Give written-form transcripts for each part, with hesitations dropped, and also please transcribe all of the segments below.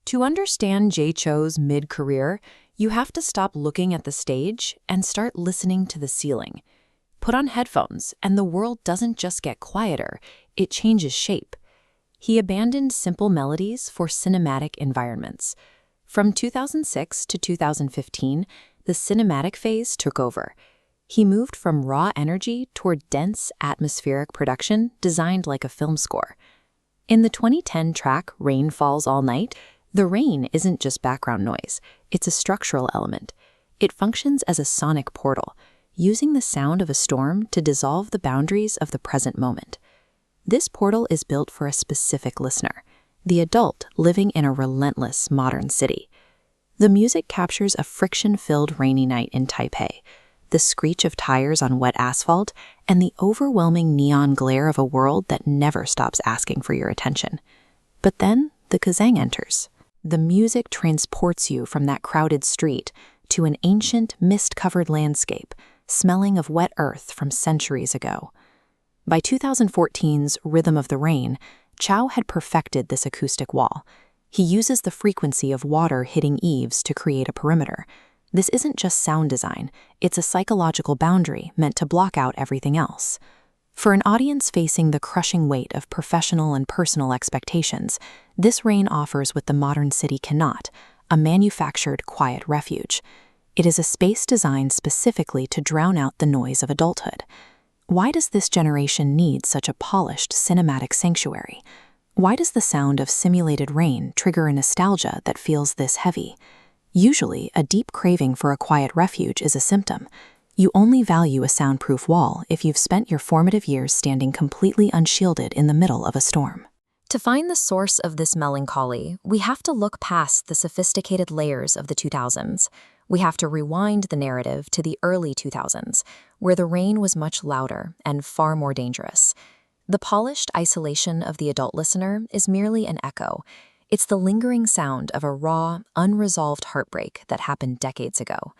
To understand Jay Cho's mid-career, you have to stop looking at the stage and start listening to the ceiling. Put on headphones, and the world doesn't just get quieter, it changes shape. He abandoned simple melodies for cinematic environments. From 2006 to 2015, the cinematic phase took over. He moved from raw energy toward dense, atmospheric production designed like a film score. In the 2010 track Rain Falls All Night, the rain isn't just background noise, it's a structural element. It functions as a sonic portal, using the sound of a storm to dissolve the boundaries of the present moment. This portal is built for a specific listener, the adult living in a relentless modern city. The music captures a friction-filled rainy night in Taipei, the screech of tires on wet asphalt, and the overwhelming neon glare of a world that never stops asking for your attention. But then, the kazang enters. The music transports you from that crowded street to an ancient, mist-covered landscape, smelling of wet earth from centuries ago. By 2014's Rhythm of the Rain, Chow had perfected this acoustic wall. He uses the frequency of water hitting eaves to create a perimeter. This isn't just sound design, it's a psychological boundary meant to block out everything else. For an audience facing the crushing weight of professional and personal expectations, this rain offers what the modern city cannot, a manufactured quiet refuge. It is a space designed specifically to drown out the noise of adulthood. Why does this generation need such a polished cinematic sanctuary? Why does the sound of simulated rain trigger a nostalgia that feels this heavy? Usually, a deep craving for a quiet refuge is a symptom. You only value a soundproof wall if you've spent your formative years standing completely unshielded in the middle of a storm. To find the source of this melancholy, we have to look past the sophisticated layers of the 2000s. We have to rewind the narrative to the early 2000s, where the rain was much louder and far more dangerous. The polished isolation of the adult listener is merely an echo. It's the lingering sound of a raw, unresolved heartbreak that happened decades ago.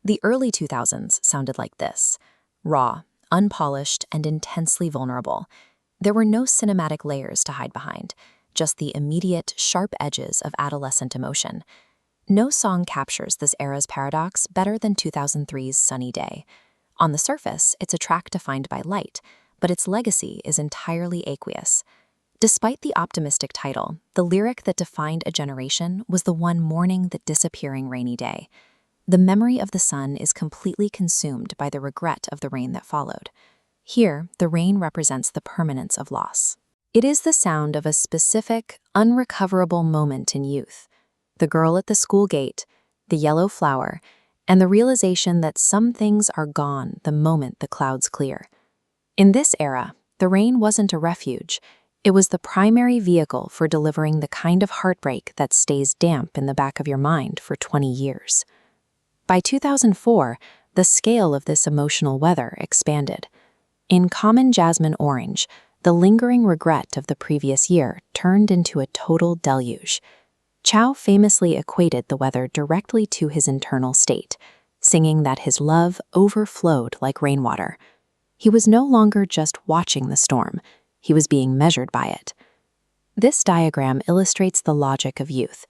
The early 2000s sounded like this: raw, unpolished, and intensely vulnerable. There were no cinematic layers to hide behind, just the immediate, sharp edges of adolescent emotion. No song captures this era's paradox better than 2003's Sunny Day. On the surface, it's a track defined by light, but its legacy is entirely aqueous. Despite the optimistic title, the lyric that defined a generation was the one mourning the disappearing rainy day. The memory of the sun is completely consumed by the regret of the rain that followed. Here, the rain represents the permanence of loss. It is the sound of a specific, unrecoverable moment in youth. The girl at the school gate, the yellow flower, and the realization that some things are gone the moment the clouds clear. In this era, the rain wasn't a refuge. It was the primary vehicle for delivering the kind of heartbreak that stays damp in the back of your mind for 20 years. By 2004, the scale of this emotional weather expanded. In Common Jasmine Orange, the lingering regret of the previous year turned into a total deluge. Chow famously equated the weather directly to his internal state, singing that his love overflowed like rainwater. He was no longer just watching the storm, he was being measured by it. This diagram illustrates the logic of youth.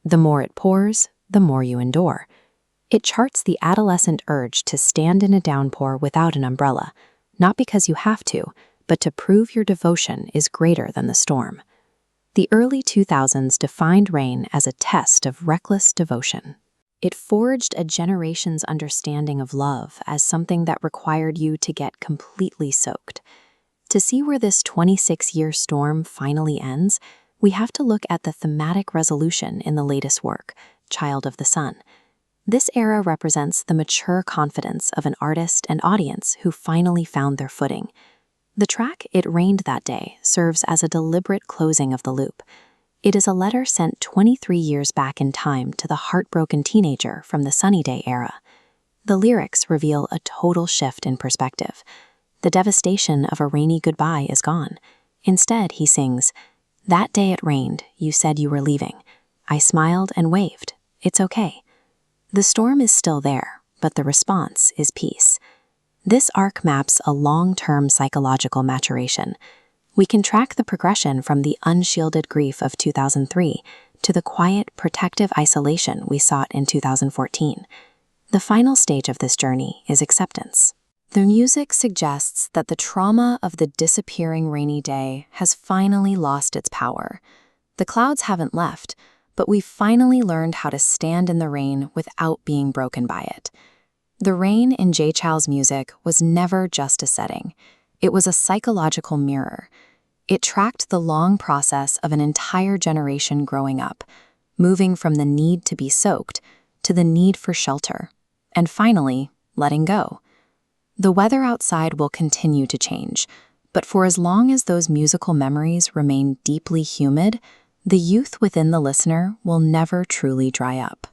The more it pours, the more you endure. It charts the adolescent urge to stand in a downpour without an umbrella, not because you have to, but to prove your devotion is greater than the storm. The early 2000s defined rain as a test of reckless devotion. It forged a generation's understanding of love as something that required you to get completely soaked. To see where this 26-year storm finally ends, we have to look at the thematic resolution in the latest work, Child of the Sun. This era represents the mature confidence of an artist and audience who finally found their footing. The track It Rained That Day serves as a deliberate closing of the loop. It is a letter sent 23 years back in time to the heartbroken teenager from the Sunny Day era. The lyrics reveal a total shift in perspective. The devastation of a rainy goodbye is gone. Instead, he sings, "That day it rained, you said you were leaving. I smiled and waved. It's okay." The storm is still there, but the response is peace. This arc maps a long-term psychological maturation. We can track the progression from the unshielded grief of 2003 to the quiet, protective isolation we sought in 2014. The final stage of this journey is acceptance. The music suggests that the trauma of the disappearing rainy day has finally lost its power. The clouds haven't left, but we've finally learned how to stand in the rain without being broken by it. The rain in Jay Chou's music was never just a setting. It was a psychological mirror. It tracked the long process of an entire generation growing up, moving from the need to be soaked to the need for shelter, and finally, letting go. The weather outside will continue to change, but for as long as those musical memories remain deeply humid, the youth within the listener will never truly dry up.